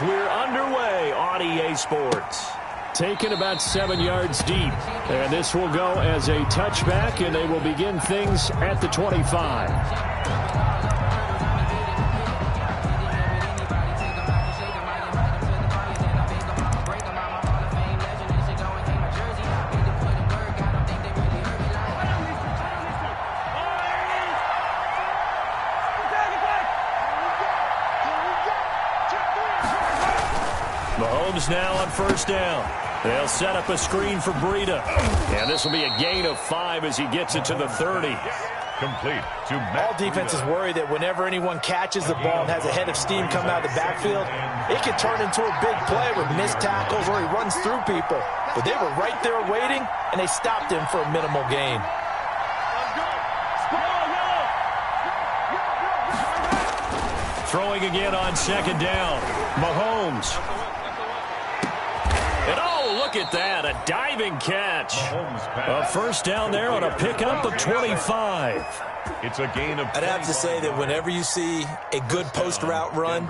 as we're underway on EA Sports. Taken about 7 yards deep. And this will go as a touchback, and they will begin things at the 25. Mahomes now on first down. They'll set up a screen for Breida. And this will be a gain of 5 as he gets it to the 30. Complete to All defenses worry that whenever anyone catches the ball and has a head of steam coming out of the backfield, it can turn into a big play with missed tackles or he runs through people. But they were right there waiting, and they stopped him for a minimal gain. Throwing again on second down. Mahomes. And oh, look at that, a diving catch. A first down there on a pickup of 25. It's a gain of 25. I'd have to say that whenever you see a good post route run,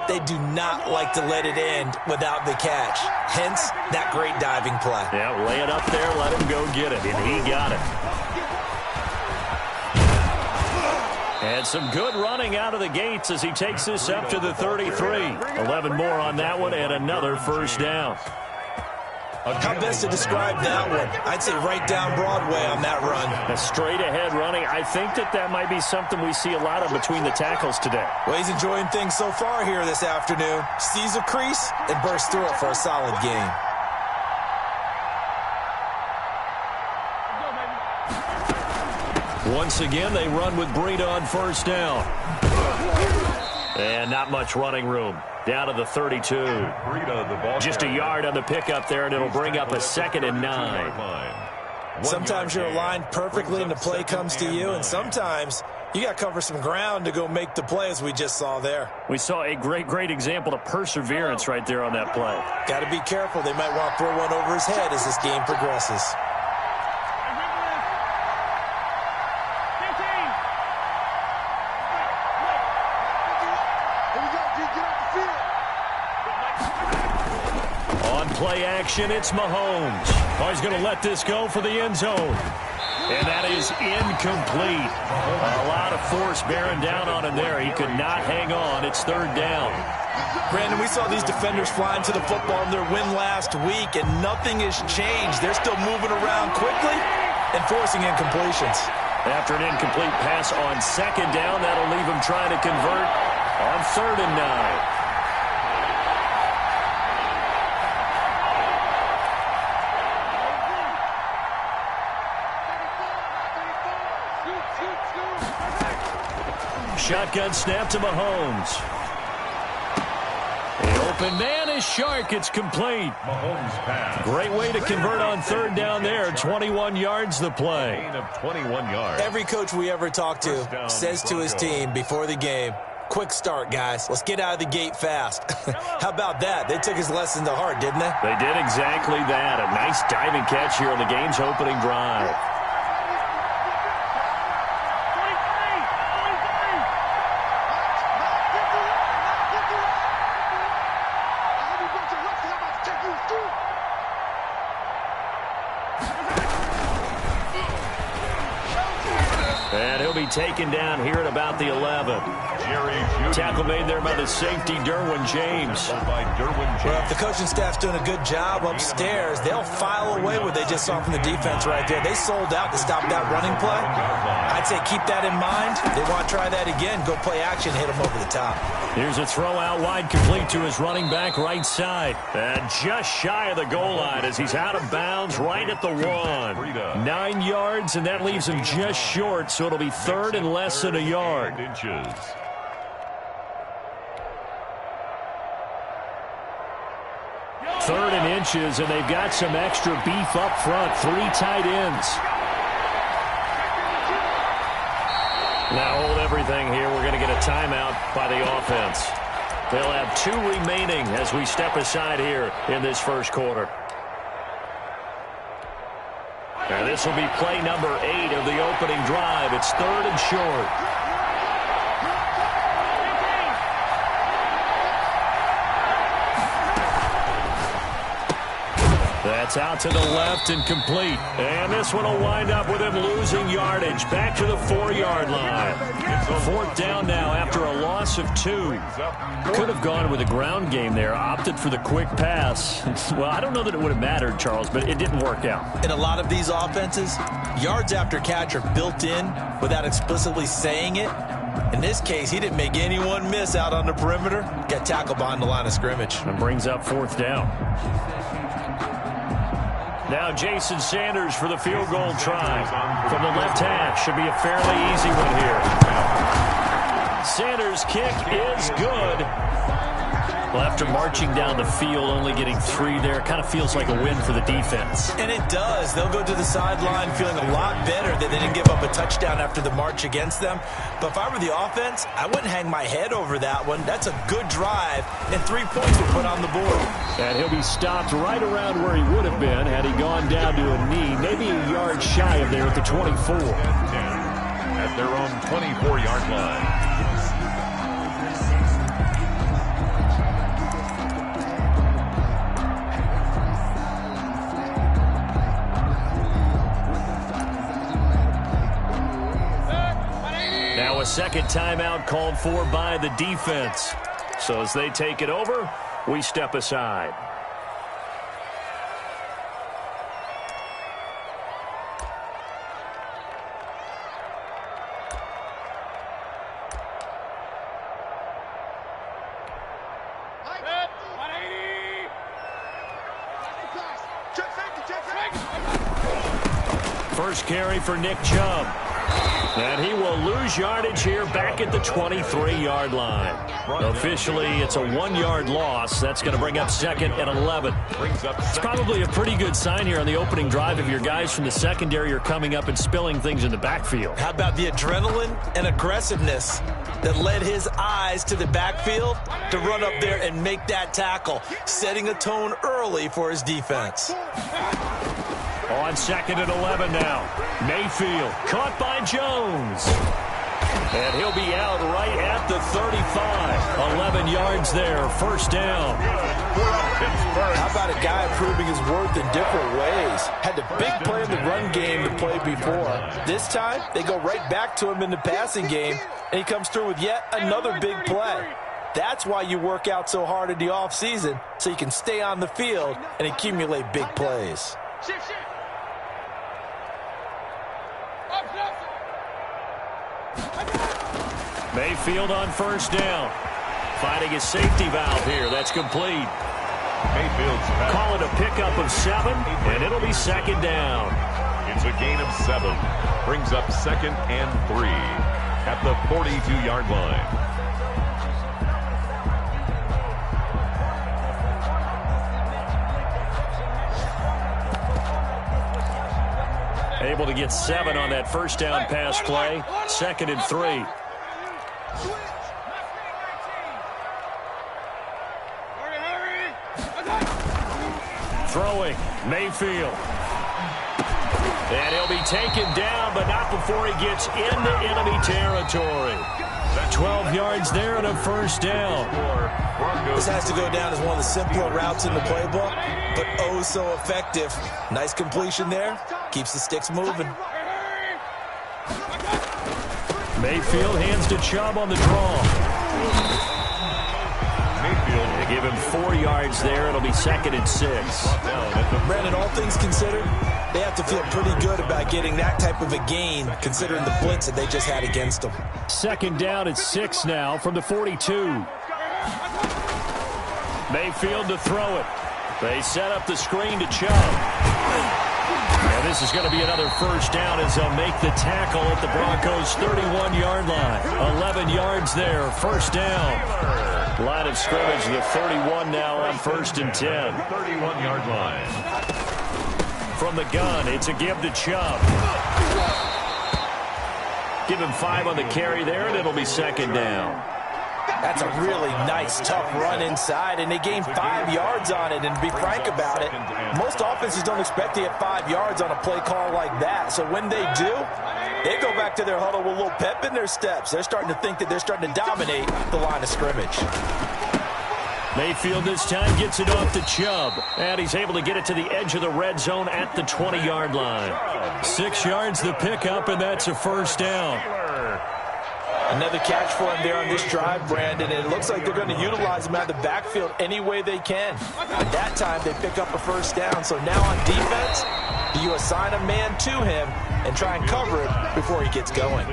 they do not like to let it end without the catch. Hence, that great diving play. Yeah, lay it up there, let him go get it, and he got it. And some good running out of the gates as he takes this up to the 33. 11 more on that one and another first down. How best to describe that one? I'd say right down Broadway on that run. A straight-ahead running. I think that might be something we see a lot of between the tackles today. Well, he's enjoying things so far here this afternoon. Sees a crease and bursts through it for a solid gain. Once again, they run with Breida on first down. And not much running room. Down to the 32. Just a yard on the pickup there, and it'll bring up a 2nd and 9. Sometimes you're aligned perfectly and the play comes to you, and sometimes you got to cover some ground to go make the play, as we just saw there. We saw a great example of perseverance right there on that play. Got to be careful. They might want to throw one over his head as this game progresses. Play action, it's Mahomes. Oh, he's going to let this go for the end zone. And that is incomplete. A lot of force bearing down on him there. He could not hang on. It's 3rd down. Brandon, we saw these defenders flying to the football in their win last week, and nothing has changed. They're still moving around quickly and forcing incompletions. After an incomplete pass on 2nd down, that'll leave him trying to convert on 3rd and 9. Shotgun snap to Mahomes. The open man is Shark. It's complete. Mahomes pass. Great way to convert on 3rd down there. 21 yards the play. Gain of 21 yards. Every coach we ever talk to says to his team before the game, quick start, guys. Let's get out of the gate fast. How about that? They took his lesson to heart, didn't they? They did exactly that. A nice diving catch here on the game's opening drive. And he'll be taken down here at about the 11. Tackle made there by the safety, Derwin James. Well, if the coaching staff's doing a good job upstairs, they'll file away what they just saw from the defense right there. They sold out to stop that running play. I'd say keep that in mind. They want to try that again. Go play action, hit them over the top. Here's a throw out wide, complete to his running back right side. And just shy of the goal line as he's out of bounds right at the 1. 9 yards, and that leaves him just short, so it'll be 3rd and less than a yard. 3rd and inches, and they've got some extra beef up front. 3 tight ends. Now hold everything here. We're going to get a timeout by the offense. They'll have 2 remaining as we step aside here in this first quarter. And this will be play number 8 of the opening drive. It's 3rd and short. That's out to the left and complete. And this one will wind up with him losing yardage. Back to the 4-yard line. 4th down now after a loss of 2. Could have gone with a ground game there. Opted for the quick pass. Well, I don't know that it would have mattered, Charles, but it didn't work out. In a lot of these offenses, yards after catch are built in without explicitly saying it. In this case, he didn't make anyone miss out on the perimeter. Got tackled behind the line of scrimmage. And brings up 4th down. Now Jason Sanders for the field goal try. From the left hash. Should be a fairly easy one here. Sanders' kick is good. Well, after marching down the field, only getting 3 there, kind of feels like a win for the defense. And it does. They'll go to the sideline feeling a lot better that they didn't give up a touchdown after the march against them. But if I were the offense, I wouldn't hang my head over that one. That's a good drive, and 3 points were put on the board. And he'll be stopped right around where he would have been had he gone down to a knee, maybe a yard shy of there at the 24. At their own 24-yard line. Now a second timeout called for by the defense. So as they take it over, we step aside. First carry for Nick Chubb. And he will lose yardage here back at the 23-yard line. Officially, it's a 1-yard loss. That's going to bring up 2nd and 11. It's probably a pretty good sign here on the opening drive if your guys from the secondary are coming up and spilling things in the backfield. How about the adrenaline and aggressiveness that led his eyes to the backfield to run up there and make that tackle, setting a tone early for his defense. On 2nd and 11 now. Mayfield caught by Jones. And he'll be out right at the 35. 11 yards there. First down. How about a guy proving his worth in different ways? Had the big play in the run game to play before. This time, they go right back to him in the passing game, and he comes through with yet another big play. That's why you work out so hard in the offseason, so you can stay on the field and accumulate big plays. Mayfield on first down. Finding his safety valve here. That's complete. Mayfield's pass. Call it a pickup of 7, and it'll be 2nd down. It's a gain of 7. Brings up 2nd and 3 at the 42-yard line. Able to get 7 on that first down pass play. 2nd and 3. Throwing, Mayfield. And he'll be taken down, but not before he gets into enemy territory. 12 yards there and a first down. This has to go down as one of the simpler routes in the playbook, but oh so effective. Nice completion there. Keeps the sticks moving. Mayfield hands to Chubb on the draw. Mayfield. They give him 4 yards there. It'll be 2nd and 6. Brandon, all things considered, they have to feel pretty good about getting that type of a gain, considering the blitz that they just had against them. 2nd down at 6 now from the 42. Mayfield to throw it. They set up the screen to Chubb. And this is going to be another first down as they'll make the tackle at the Broncos' 31-yard line. 11 yards there, first down. Line of scrimmage, the 31 now on 1st and 10. 31-yard line. From the gun, it's a give to Chubb. Give him 5 on the carry there, and it'll be 2nd down. That's a really nice, tough run inside, and they gained 5 yards on it. And to be frank about it, most offenses don't expect to get 5 yards on a play call like that. So when they do, they go back to their huddle with a little pep in their steps. They're starting to think that they're starting to dominate the line of scrimmage. Mayfield this time gets it off to Chubb, and he's able to get it to the edge of the red zone at the 20-yard line. 6 yards the pickup, and that's a first down. Another catch for him there on this drive, Brandon. And it looks like they're going to utilize him out of the backfield any way they can. At that time, they pick up a first down. So now on defense, do you assign a man to him and try and cover it before he gets going?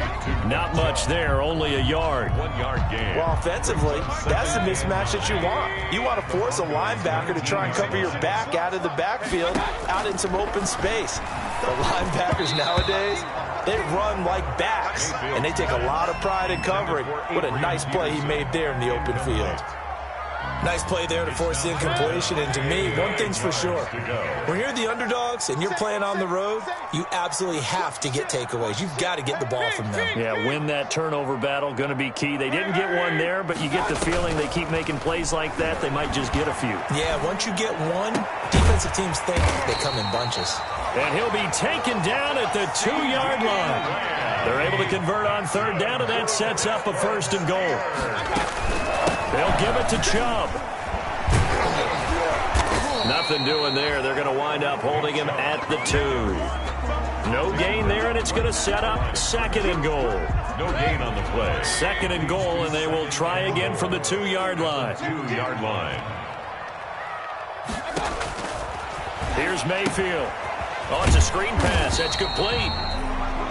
Not much there, only a yard. 1 yard gain. Well, offensively, that's the mismatch that you want. You want to force a linebacker to try and cover your back out of the backfield, out in some open space. The linebackers nowadays, they run like backs, and they take a lot of pride in covering. What a nice play he made there in the open field. Nice play there to force the incompletion, and to me, one thing's for sure. When you're the underdogs and you're playing on the road, you absolutely have to get takeaways. You've got to get the ball from them. Yeah, win that turnover battle, going to be key. They didn't get one there, but you get the feeling they keep making plays like that, they might just get a few. Yeah, once you get one, defensive teams think they come in bunches. And he'll be taken down at the 2-yard line. They're able to convert on third down, and that sets up a first and goal. They'll give it to Chubb. Nothing doing there. They're going to wind up holding him at the 2. No gain there, and it's going to set up second and goal. No gain on the play. Second and goal, and they will try again from the 2-yard line. 2-yard line. Here's Mayfield. Oh, it's a screen pass. That's complete.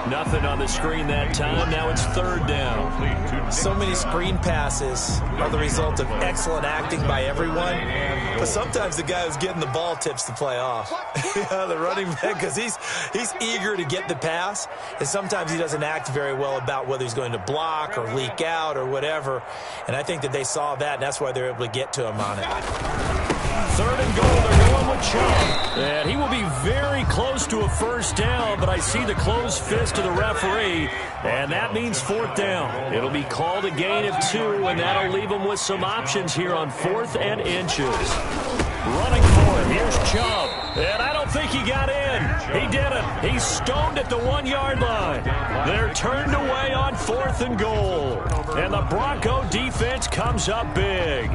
Nothing on the screen that time. Now it's third down. So many screen passes are the result of excellent acting by everyone. But sometimes the guy who's getting the ball tips the play off. The running back, because he's eager to get the pass. And sometimes he doesn't act very well about whether he's going to block or leak out or whatever. And I think that they saw that, and that's why they're able to get to him on it. Third and goal, they're going with Chubb. And he will be very close to a first down, but I see the closed fist of the referee, and that means fourth down. It'll be called a gain of 2, and that'll leave him with some options here on 4th and inches. Running for it, here's Chubb. And I don't think he got in. He didn't. He's stoned at the 1-yard line. They're turned away on 4th and goal. And the Bronco defense comes up big.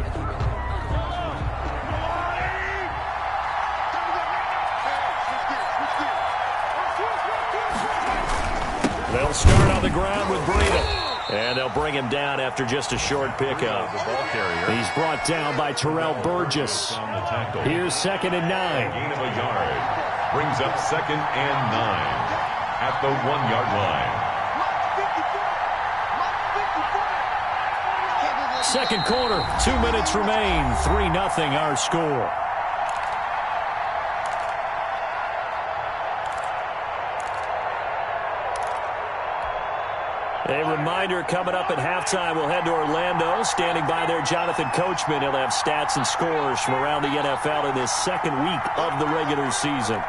They'll start on the ground with Breida. And they'll bring him down after just a short pickup. He's brought down by Terrell Burgess. Here's 2nd and 9. Gain of a yard. Brings up 2nd and 9 at the 1-yard line. Second quarter, 2 minutes remain. 3-0 our score. A reminder coming up at halftime, we'll head to Orlando. Standing by there, Jonathan Coachman. He'll have stats and scores from around the NFL in this second week of the regular season.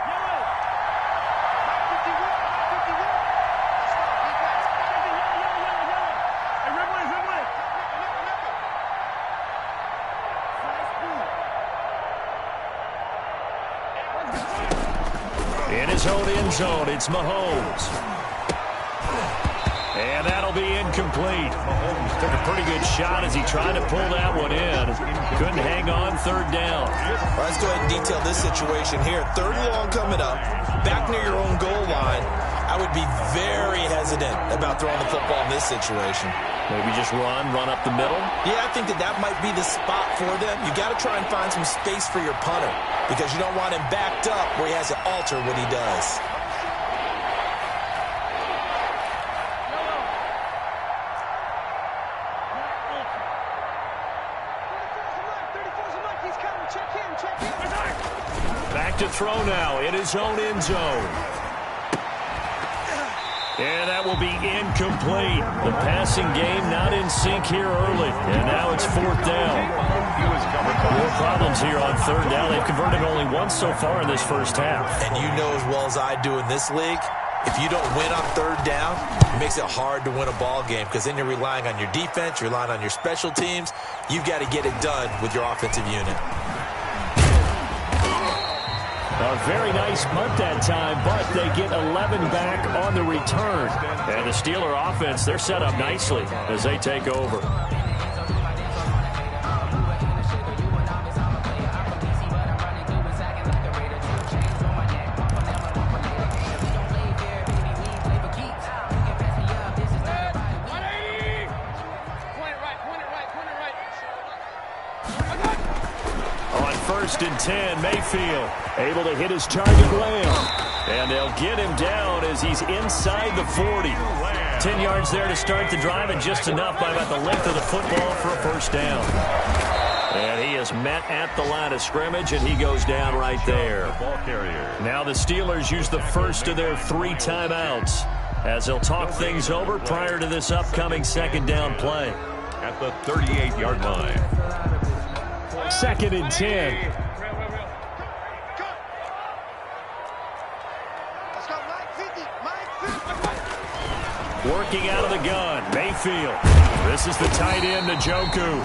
In his own end zone, it's Mahomes. And that'll be incomplete. Mahomes took a pretty good shot as he tried to pull that one in. Couldn't hang on, third down. Well, let's go ahead and detail this situation here. 3rd and long coming up, back near your own goal line. I would be very hesitant about throwing the football in this situation. Maybe just run up the middle? Yeah, I think that might be the spot for them. You got to try and find some space for your punter because you don't want him backed up where he has to alter what he does. Back to throw now in his own end zone. And that will be incomplete. The passing game not in sync here early. And now it's 4th down. More problems here on third down. They've converted only once so far in this first half. And you know as well as I do in this league, if you don't win on third down, it makes it hard to win a ball game because then you're relying on your defense, you're relying on your special teams. You've got to get it done with your offensive unit. A very nice punt that time, but they get 11 back on the return. And the Steeler offense, they're set up nicely as they take over. On 1st and 10, Mayfield able to hit his target Lamb. And they'll get him down as he's inside the 40. 10 yards there to start the drive, and just enough by about the length of the football for a first down. And he is met at the line of scrimmage, and he goes down right there. Now the Steelers use the first of their 3 timeouts as they'll talk things over prior to this upcoming second down play. At the 38-yard line. 2nd and 10. Working out of the gun, Mayfield. This is the tight end, Njoku.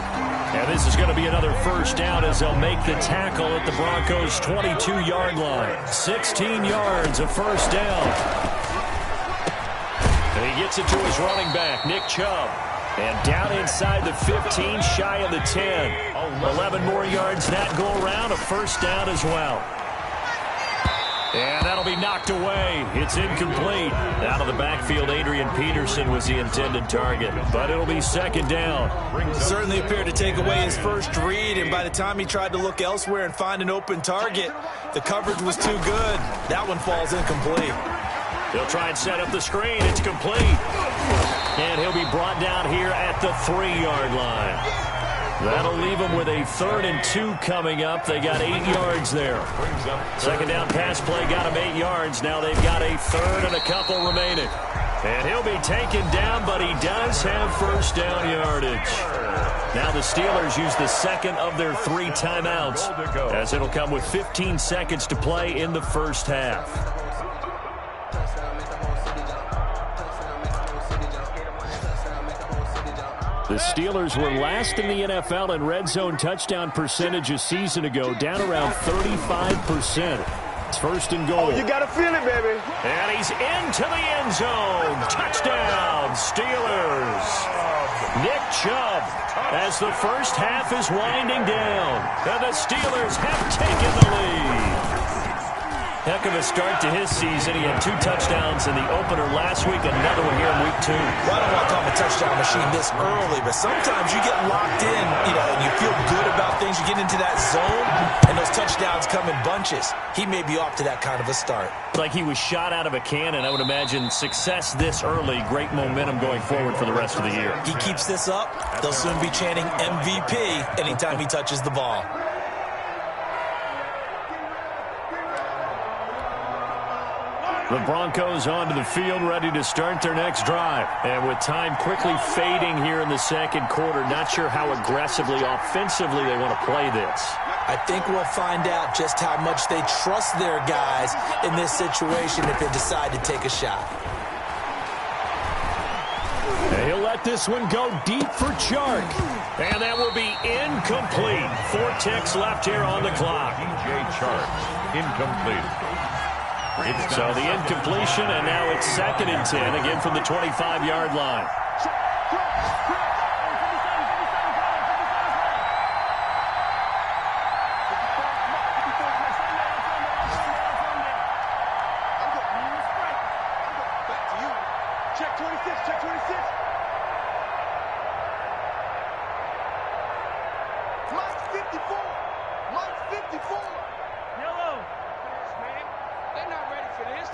And this is going to be another first down as they'll make the tackle at the Broncos' 22-yard line. 16 yards of first down. And he gets it to his running back, Nick Chubb. And down inside the 15, shy of the 10. 11 more yards that go around, a first down as well. And that'll be knocked away. It's incomplete. Out of the backfield, Adrian Peterson was the intended target. But it'll be second down. Certainly appeared to take away his first read, and by the time he tried to look elsewhere and find an open target, the coverage was too good. That one falls incomplete. They'll try and set up the screen. It's complete. And he'll be brought down here at the 3-yard line. That'll leave them with a 3rd and 2 coming up. They got 8 yards there. Second down pass play got them 8 yards. Now they've got a 3rd and a couple remaining. And he'll be taken down, but he does have first down yardage. Now the Steelers use the second of their 3 timeouts, as it'll come with 15 seconds to play in the first half. The Steelers were last in the NFL in red zone touchdown percentage a season ago, down around 35%. It's 1st and goal. Oh, you got to feel it, baby. And he's into the end zone. Touchdown, Steelers. Nick Chubb, as the first half is winding down. And the Steelers have taken the lead. Heck of a start to his season. He had 2 touchdowns in the opener last week, another one here in week 2. Well, I don't want to call him a touchdown machine this early, but sometimes you get locked in, and you feel good about things. You get into that zone, and those touchdowns come in bunches. He may be off to that kind of a start. Like he was shot out of a cannon. I would imagine success this early, great momentum going forward for the rest of the year. He keeps this up, they'll soon be chanting MVP anytime he touches the ball. The Broncos onto the field, ready to start their next drive. And with time quickly fading here in the second quarter, not sure how aggressively, offensively they want to play this. I think we'll find out just how much they trust their guys in this situation if they decide to take a shot. And he'll let this one go deep for Chark. And that will be incomplete. 4 ticks left here on the clock. DJ Chark, incomplete. So the incompletion, and now it's 2nd and 10, again from the 25-yard line. Check 26, check 26. Mike 54. Mike 54. Yellow. They're not ready for this.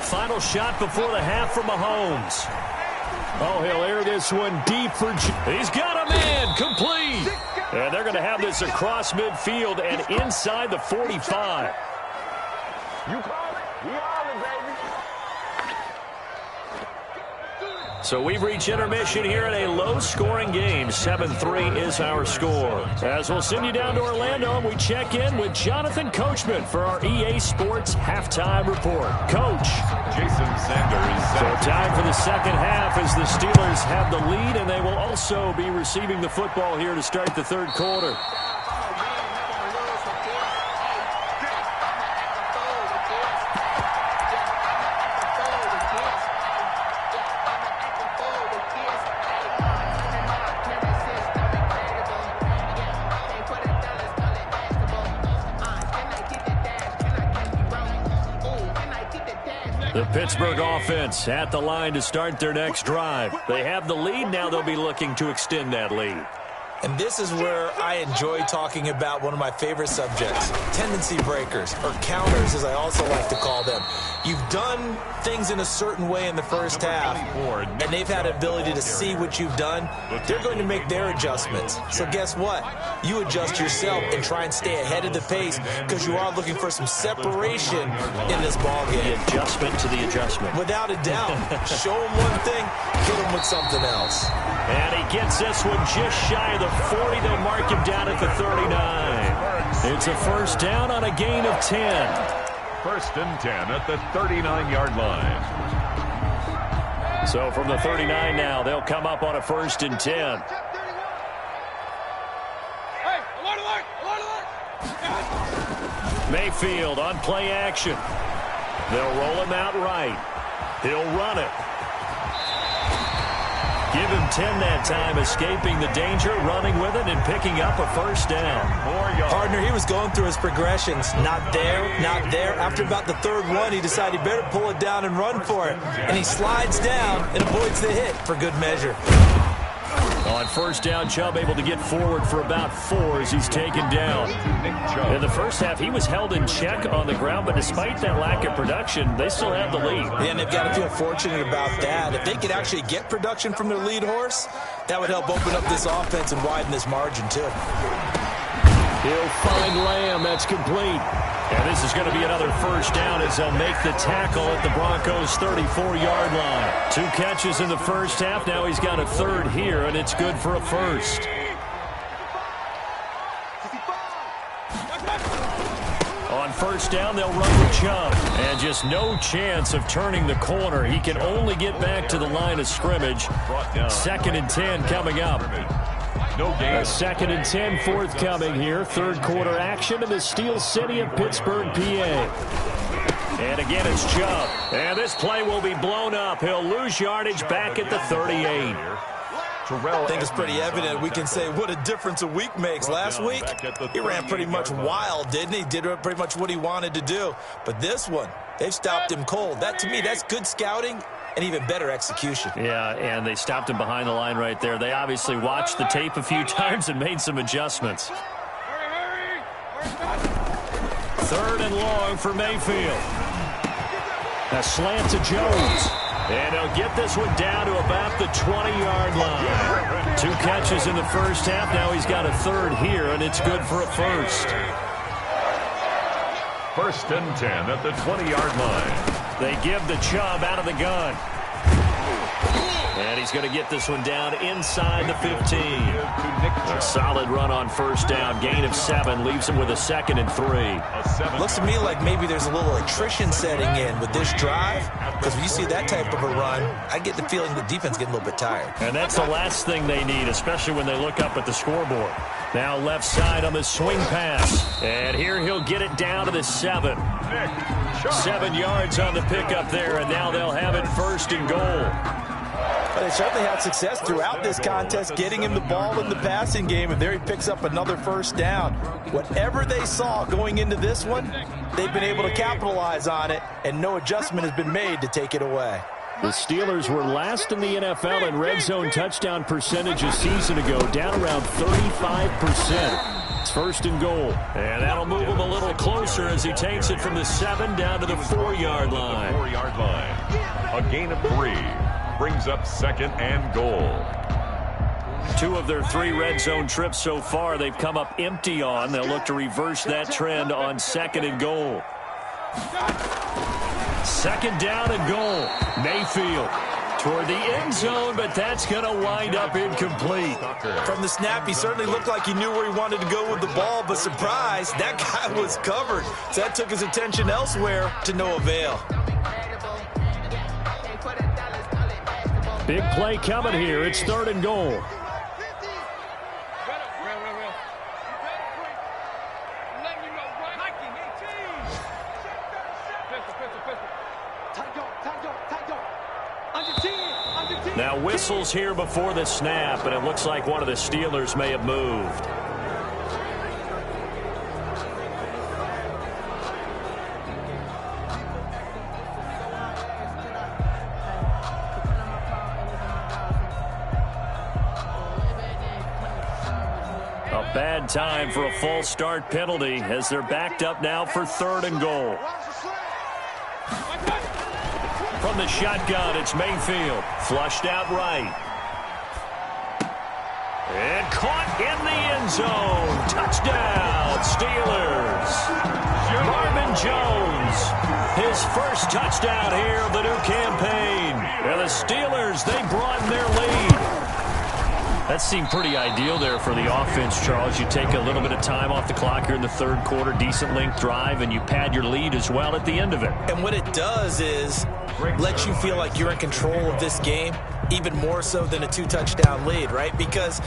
Final shot before the half from Mahomes. Oh, he'll air this one deep for... He's got a man, complete. And they're going to have this across midfield and inside the 45. You call it? We all it, baby. So we've reached intermission here in a low-scoring game. 7-3 is our score. As we'll send you down to Orlando, and we check in with Jonathan Coachman for our EA Sports Halftime Report. Coach. Jason Sanders. So time for the second half as the Steelers have the lead, and they will also be receiving the football here to start the third quarter. The Pittsburgh offense at the line to start their next drive. They have the lead. Now they'll be looking to extend that lead. And this is where I enjoy talking about one of my favorite subjects, tendency breakers, or counters as I also like to call them. You've done things in a certain way in the first half, and they've had an ability to see what you've done. They're going to make their adjustments. So guess what? You adjust yourself and try and stay ahead of the pace because you are looking for some separation in this ballgame. The adjustment to the adjustment. Without a doubt. Show them one thing, hit them with something else. And he gets this one just shy of the 40. They'll mark him down at the 39. It's a first down on a gain of 10. First and 10 at the 39-yard line. So from the 39 now, they'll come up on a first and 10. Mayfield on play action. They'll roll him out right. He'll run it. Give him 10 that time, escaping the danger, running with it, and picking up a first down. Partner, he was going through his progressions. Not there, not there. After about the third one, he decided he better pull it down and run for it. And he slides down and avoids the hit for good measure. On first down, Chubb able to get forward for about 4 as he's taken down. In the first half, he was held in check on the ground, but despite that lack of production, they still have the lead. Yeah, and they've got to feel fortunate about that. If they could actually get production from their lead horse, that would help open up this offense and widen this margin, too. He'll find Lamb. That's complete. And this is going to be another first down as they'll make the tackle at the Broncos' 34-yard line. 2 catches in the first half. Now he's got a third here, and it's good for a first. On first down, they'll run with Chubb. And just no chance of turning the corner. He can only get back to the line of scrimmage. Second and 10 coming up. A second and 10 forthcoming here. Third quarter action in the Steel City of Pittsburgh, PA. And again, it's Chubb. And this play will be blown up. He'll lose yardage back at the 38. I think it's pretty evident. We can say what a difference a week makes. Last week, he ran pretty much wild, didn't he? Did pretty much what he wanted to do. But this one, they've stopped him cold. That, to me, that's good scouting and even better execution. Yeah, and they stopped him behind the line right there. They obviously watched the tape a few times and made some adjustments. Third and long for Mayfield. A slant to Jones. And he'll get this one down to about the 20-yard line. 2 catches in the first half. Now he's got a third here, and it's good for a first. First and 10 at the 20-yard line. They give the Chubb out of the gun. And he's going to get this one down inside the 15. A solid run on first down. Gain of 7 leaves him with a second and 3. Looks to me like maybe there's a little attrition setting in with this drive. Because when you see that type of a run, I get the feeling the defense getting a little bit tired. And that's the last thing they need, especially when they look up at the scoreboard. Now left side on the swing pass. And here he'll get it down to the 7. 7 yards on the pickup there, and now they'll have it first and goal. But they certainly had success throughout this contest, getting him the ball in the passing game, and there he picks up another first down. Whatever they saw going into this one, they've been able to capitalize on it, and no adjustment has been made to take it away. The Steelers were last in the NFL in red zone touchdown percentage a season ago, down around 35%. It's first and goal. And that'll move him a little closer as he takes it from the 7 down to the 4-yard line. 4-yard line. A gain of 3. Brings up second and goal. 2 of their 3 red zone trips so far they've come up empty on. They'll look to reverse that trend on second and goal. Second down and goal. Mayfield toward the end zone, but that's going to wind up incomplete. From the snap, he certainly looked like he knew where he wanted to go with the ball, but surprise, that guy was covered. So that took his attention elsewhere to no avail. Big play coming here. It's third and goal. Now whistles here before the snap, and it looks like one of the Steelers may have moved. Bad time for a false start penalty as they're backed up now for 3rd and goal. From the shotgun, it's Mayfield. Flushed out right. And caught in the end zone. Touchdown, Steelers. Marvin Jones, his first touchdown here of the new campaign. And the Steelers, they broaden their lead. That seemed pretty ideal there for the offense, Charles. You take a little bit of time off the clock here in the 3rd quarter, decent length drive, and you pad your lead as well at the end of it. And what it does is let you feel like you're in control of this game, even more so than a 2-touchdown lead, right? Because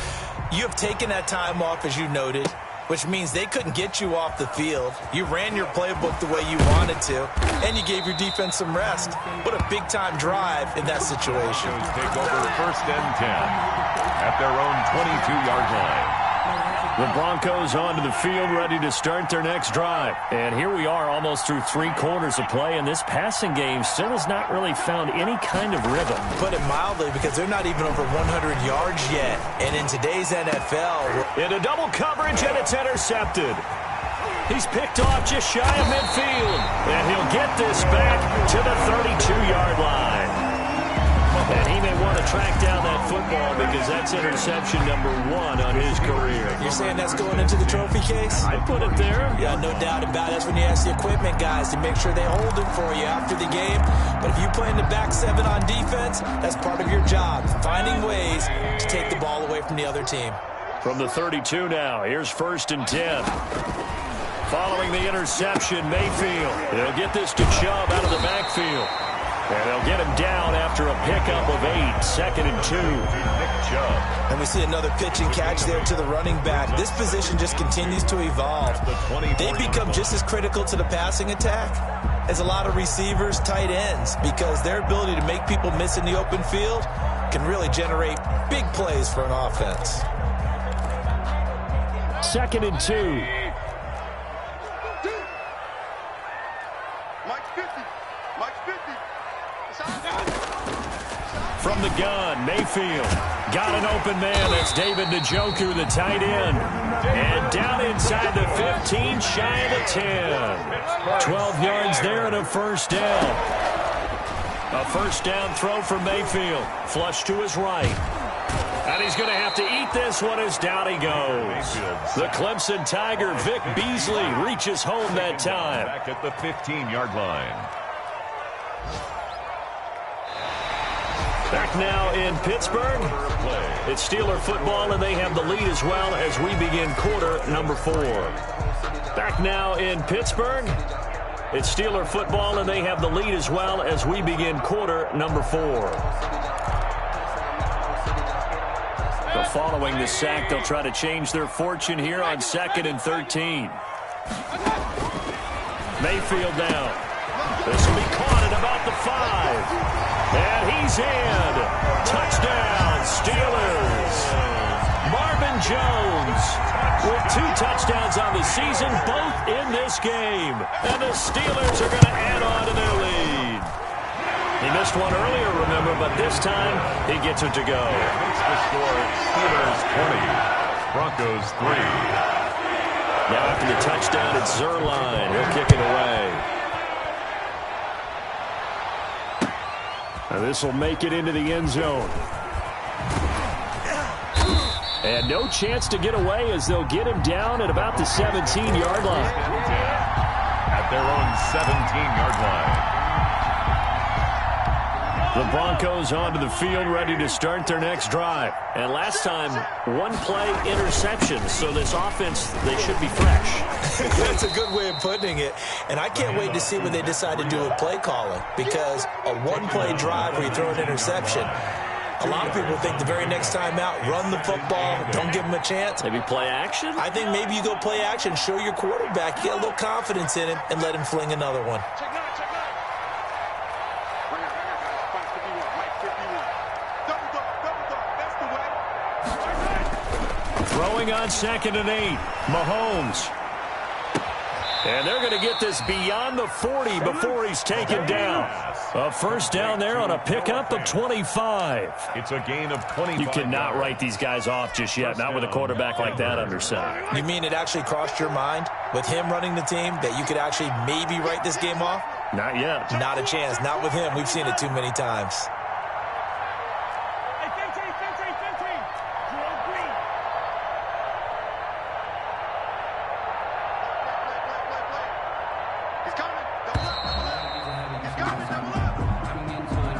you have taken that time off, as you noted, which means they couldn't get you off the field. You ran your playbook the way you wanted to, and you gave your defense some rest. What a big-time drive in that situation. Take over 1st and 10 at their own 22-yard line. The Broncos onto the field, ready to start their next drive. And here we are almost through 3 quarters of play, and this passing game still has not really found any kind of rhythm. Put it mildly, because they're not even over 100 yards yet. And in today's NFL... into double coverage, and it's intercepted. He's picked off just shy of midfield. And he'll get this back to the 32-yard line. And he may want to track down that football because that's interception number 1 on his career. You're saying that's going into the trophy case? I'd put it there. Yeah, no doubt about it. That's when you ask the equipment guys to make sure they hold it for you after the game. But if you play in the back 7 on defense, that's part of your job, finding ways to take the ball away from the other team. From the 32 now, here's 1st and 10. Following the interception, Mayfield. They'll get this to Chubb out of the backfield. And they'll get him down after a pickup of 8, 2nd and 2. Nick Chubb. And we see another pitch and catch there to the running back. This position just continues to evolve. They become just as critical to the passing attack as a lot of receivers, tight ends, because their ability to make people miss in the open field can really generate big plays for an offense. 2nd and 2. From the gun, Mayfield got an open man. That's David Njoku, the tight end. And down inside the 15, shy of the 10. 12 yards there and a 1st down. A 1st down throw from Mayfield. Flush to his right. And he's going to have to eat this one as down he goes. The Clemson Tiger, Vic Beasley, reaches home that time. Back at the 15-yard line. Back now in Pittsburgh. It's Steeler football, and they have the lead as well as we begin quarter number 4. Back now in Pittsburgh. It's Steeler football, and they have the lead as well as we begin quarter number 4. But following the sack, they'll try to change their fortune here on 2nd and 13. Mayfield down. This will be caught at about the 5. And he's in. Touchdown, Steelers. Marvin Jones with 2 touchdowns on the season, both in this game. And the Steelers are going to add on to their lead. He missed one earlier, remember, but this time he gets it to go. Makes the score Steelers 20, Broncos 3. Now after the touchdown, it's Zerline. He'll kick it away. This will make it into the end zone. And no chance to get away as they'll get him down at about the 17-yard line. At their own 17-yard line. The Broncos onto the field, ready to start their next drive. And last time, 1-play interception. So this offense, they should be fresh. That's a good way of putting it. And I can't wait to see what they decide to do with play calling. Because a 1-play drive where you throw an interception, a lot of people think the very next time out, run the football, don't give them a chance. Maybe play action? I think maybe you go play action, show your quarterback, get a little confidence in him, and let him fling another one. Throwing on 2nd and 8. Mahomes. And they're going to get this beyond the 40 before he's taken down. A first down there on a pickup of 25. It's a gain of 25. You cannot write these guys off just yet, not with a quarterback like that under center. You mean it actually crossed your mind with him running the team that you could actually maybe write this game off? Not yet. Not a chance. Not with him. We've seen it too many times.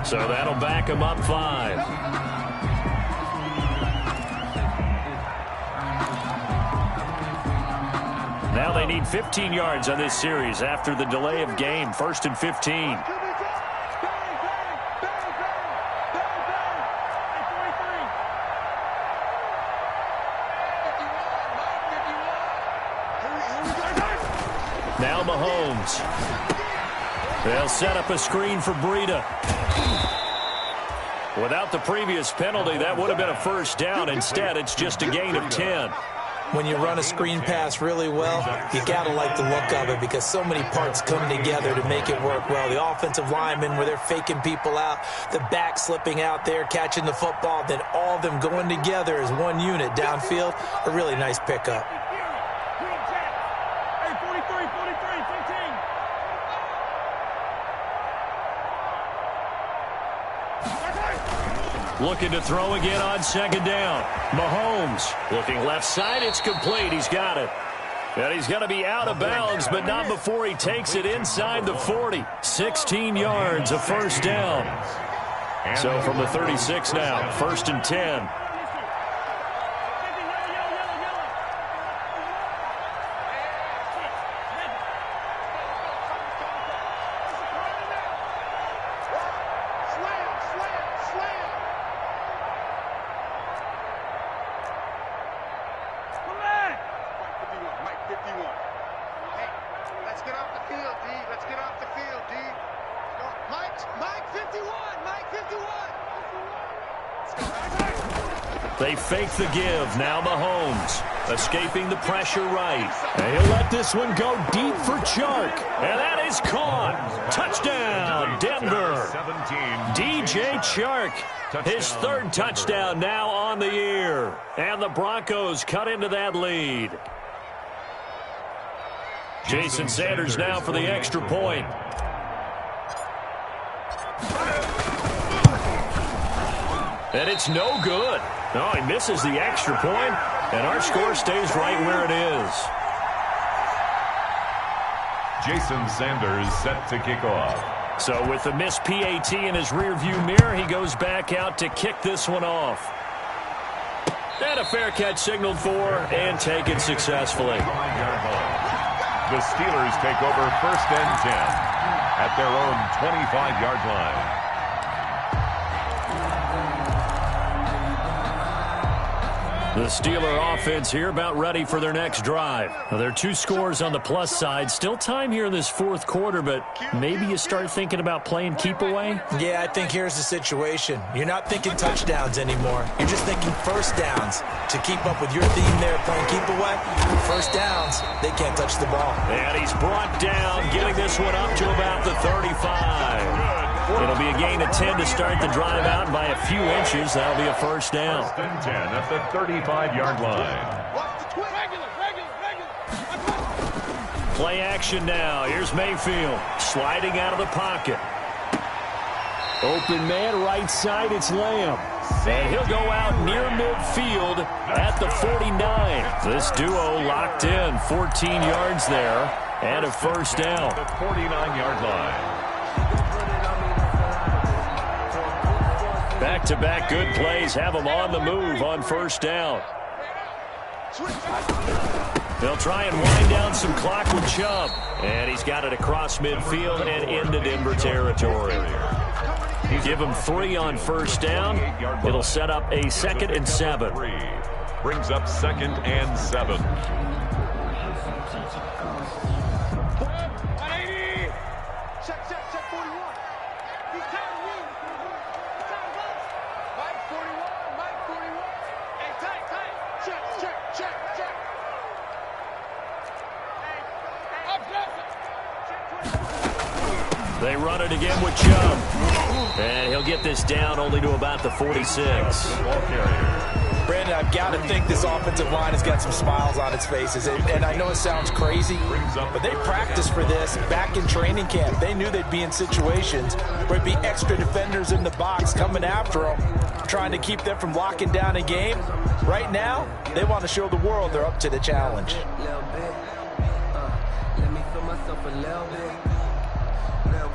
So that'll back him up 5. Now they need 15 yards on this series after the delay of game. 1st and 15. Now Mahomes. They'll set up a screen for Breida. Without the previous penalty, that would have been a first down. Instead, it's just a gain of 10. When you run a screen pass really well, you got to like the look of it because so many parts come together to make it work well. The offensive linemen, where they're faking people out, the back slipping out there, catching the football, then all of them going together as one unit downfield. A really nice pickup. Looking to throw again on 2nd down. Mahomes looking left side. It's complete. He's got it. And he's going to be out of bounds, but not before he takes it inside the 40. 16 yards, a first down. So from the 36 now, 1st and 10. They fake the give. Now Mahomes escaping the pressure right. And he'll let this one go deep for Chark. And that is caught. Touchdown, Denver. DJ Chark, his 3rd touchdown now on the year. And the Broncos cut into that lead. Jason Sanders now for the extra point. And it's no good. No, he misses the extra point, and our score stays right where it is. Jason Sanders set to kick off. So with the missed PAT in his rearview mirror, he goes back out to kick this one off. And a fair catch signaled for and taken successfully. The Steelers take over 1st and 10 at their own 25-yard line. The Steeler offense here about ready for their next drive. Now, there are 2 scores on the plus side. Still time here in this 4th quarter, but maybe you start thinking about playing keep away? Yeah, I think here's the situation. You're not thinking touchdowns anymore. You're just thinking first downs. To keep up with your theme there, playing keep away, first downs, they can't touch the ball. And he's brought down, getting this one up to about the 35. It'll be a gain of 10 to start the drive out by a few inches. That'll be a first down. 1st and 10 at the 35-yard line. Play action now. Here's Mayfield sliding out of the pocket. Open man right side. It's Lamb. And he'll go out near midfield at the 49. This duo locked in. 14 yards there and a first down. The 49-yard line. Back-to-back good plays have them on the move on first down. They'll try and wind down some clock with Chubb. And he's got it across midfield and into Denver territory. Give him 3 on first down. It'll set up a 2nd and 7. Brings up 2nd and 7. They run it again with Chubb. And he'll get this down only to about the 46. Brandon, I've got to think this offensive line has got some smiles on its faces. And I know it sounds crazy, but they practiced for this back in training camp. They knew they'd be in situations where it'd be extra defenders in the box coming after them, trying to keep them from locking down a game. Right now, they want to show the world they're up to the challenge.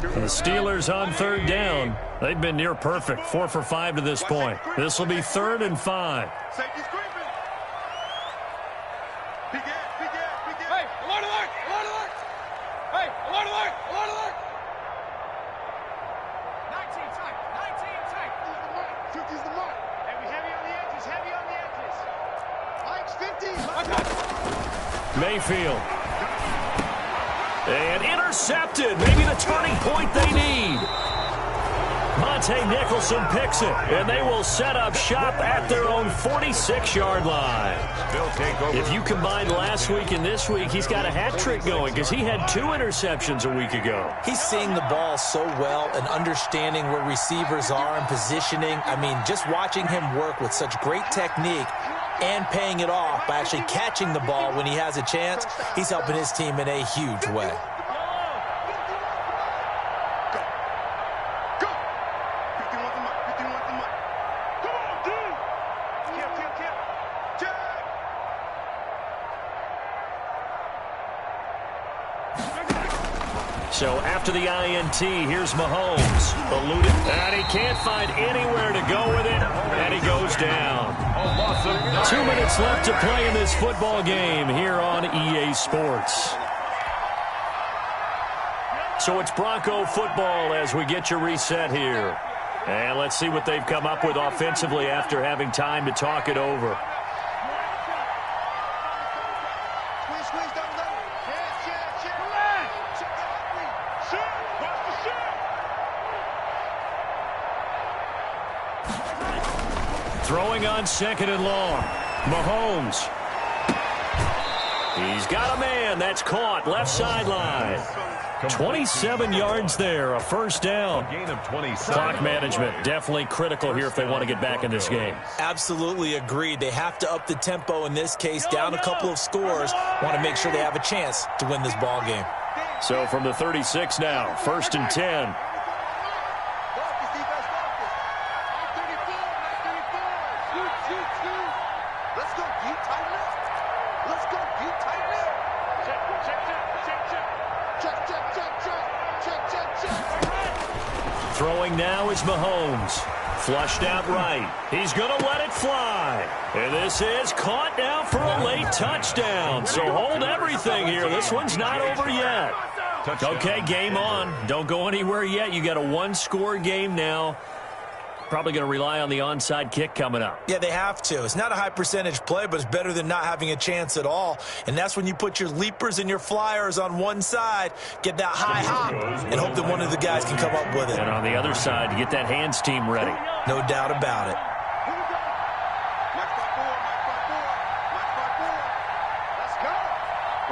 The Steelers on third down. They've been near perfect, 4 for 5 to this point. This will be 3rd and 5. Safety's creeping. Big Ed. Hey, alert, alert, alert, alert. Hey, alert, alert, alert, alert. 19 tight. 50's the mark. Hey, we heavy on the edges, Mike's 50. Mayfield. And intercepted. Maybe the turning point they need. Monte Nicholson picks it, and they will set up shop at their own 46-yard line. If you combine last week and this week, he's got a hat trick going because he had 2 interceptions a week ago. He's seeing the ball so well and understanding where receivers are and positioning. I mean, just watching him work with such great technique and paying it off by actually catching the ball when he has a chance, he's helping his team in a huge way. So after the INT, here's Mahomes. Eluded, and he can't find anywhere to go with it, and he goes down. 2 minutes left to play in this football game here on EA Sports. So it's Bronco football as we get your reset here. And let's see what they've come up with offensively after having time to talk it over. Throwing on 2nd and long. Mahomes. He's got a man. That's caught. Left sideline. 27 yards there. A first down. Clock management definitely critical here if they want to get back in this game. Absolutely agreed. They have to up the tempo in this case. Down a couple of scores. Want to make sure they have a chance to win this ball game. So from the 36 now. 1st and 10. Throwing now is Mahomes. Flushed out right. He's going to let it fly. And this is caught now for a late touchdown. So hold everything here. This one's not over yet. Okay, game on. Don't go anywhere yet. You got a 1-score game now. Probably going to rely on the onside kick coming up. Yeah, they have to. It's not a high percentage play, but it's better than not having a chance at all. And that's when you put your leapers and your flyers on one side, get that high hop, and hope that one of the guys can come up with it. And on the other side, get that hands team ready. No doubt about it. Let's go.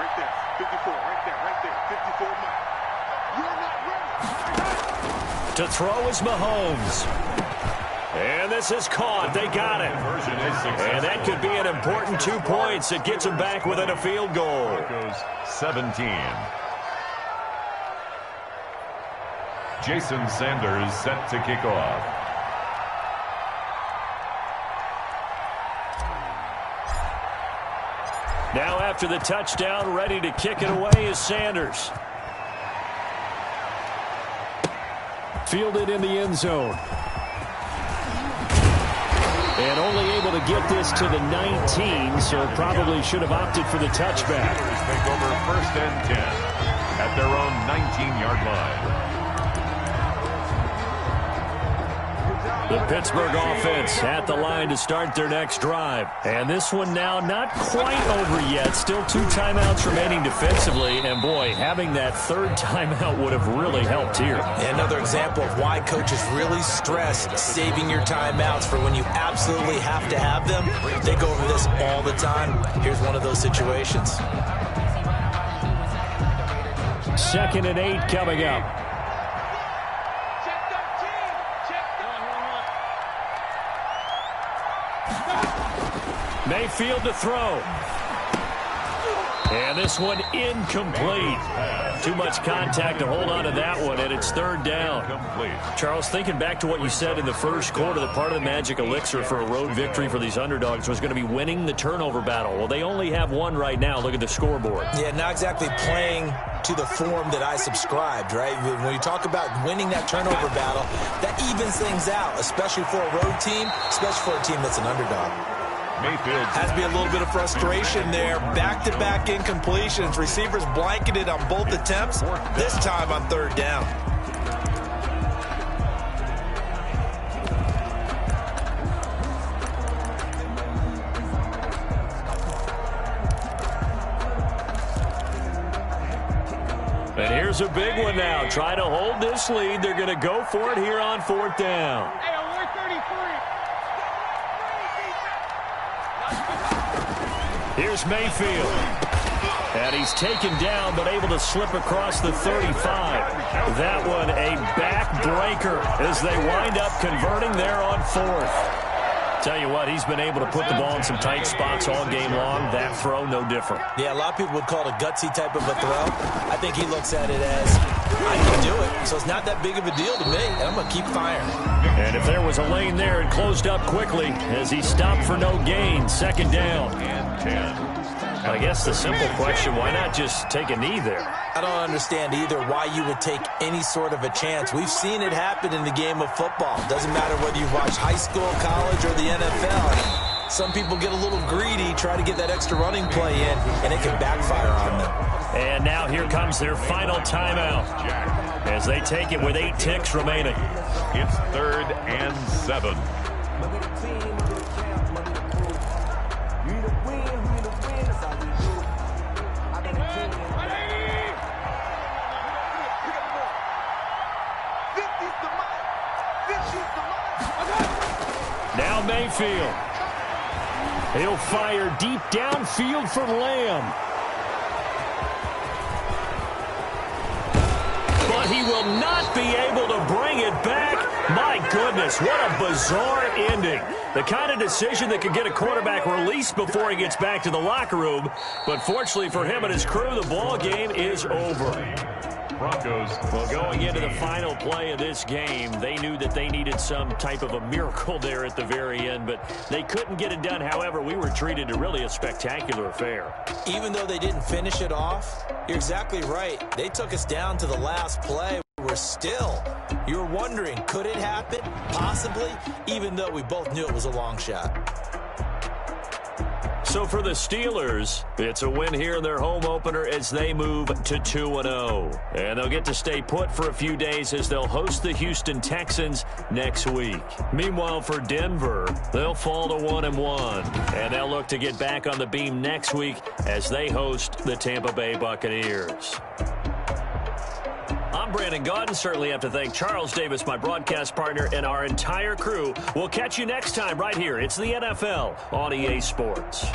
Right there. 54. Right there. 54. You're not ready. To throw is Mahomes. And this is caught. They got it. And that could be an important 2 points. It gets them back within a field goal. 17. Jason Sanders set to kick off. Now after the touchdown, ready to kick it away is Sanders. Fielded in the end zone. And only able to get this to the 19, so probably should have opted for the touchback. Take over 1st and 10 at their own 19-yard line. The Pittsburgh offense at the line to start their next drive. And this one now not quite over yet. Still 2 timeouts remaining defensively. And, boy, having that 3rd timeout would have really helped here. Another example of why coaches really stress saving your timeouts for when you absolutely have to have them. They go over this all the time. Here's one of those situations. 2nd and 8 coming up. Check 13. Check Mayfield to throw. And this one incomplete. Too much contact to hold on to that one, and it's 3rd down. Charles, thinking back to what you said in the first quarter, that part of the magic elixir for a road victory for these underdogs was going to be winning the turnover battle. Well, they only have one right now. Look at the scoreboard. Yeah, not exactly playing to the form that I subscribed, right? When you talk about winning that turnover battle, that evens things out, especially for a road team, especially for a team that's an underdog. Mayfield Has to be a little bit of frustration there. Back-to-back incompletions. Receivers blanketed on both attempts, this time on 3rd down. And here's a big one now. Try to hold this lead. They're going to go for it here on 4th down. Hey, on 133. Here's Mayfield. And he's taken down, but able to slip across the 35. That one a backbreaker as they wind up converting there on 4th. Tell you what, he's been able to put the ball in some tight spots all game long. That throw, no different. Yeah, a lot of people would call it a gutsy type of a throw. I think he looks at it as, I can do it, so it's not that big of a deal to me, and I'm going to keep firing. And if there was a lane there, it closed up quickly as he stopped for no gain. 2nd down. and 10. I guess the simple question, why not just take a knee there? I don't understand either why you would take any sort of a chance. We've seen it happen in the game of football. Doesn't matter whether you've watched high school, college, or the NFL. Some people get a little greedy, try to get that extra running play in, and it can backfire on them. And now here comes their final timeout as they take it with 8 ticks remaining. It's 3rd and 7. Now Mayfield. He'll fire deep downfield for Lamb. But he will not be able to bring it back. My goodness, what a bizarre ending. The kind of decision that could get a quarterback released before he gets back to the locker room. But fortunately for him and his crew, the ball game is over. Broncos. Well, going into the final play of this game, they knew that they needed some type of a miracle there at the very end, but they couldn't get it done. However, we were treated to really a spectacular affair. Even though they didn't finish it off, you're exactly right. They took us down to the last play. We're still, you're wondering, could it happen? Possibly, even though we both knew it was a long shot. So for the Steelers, it's a win here in their home opener as they move to 2-0. And they'll get to stay put for a few days as they'll host the Houston Texans next week. Meanwhile, for Denver, they'll fall to 1-1. And they'll look to get back on the beam next week as they host the Tampa Bay Buccaneers. I'm Brandon Gaudin. Certainly have to thank Charles Davis, my broadcast partner, and our entire crew. We'll catch you next time right here. It's the NFL on EA Sports.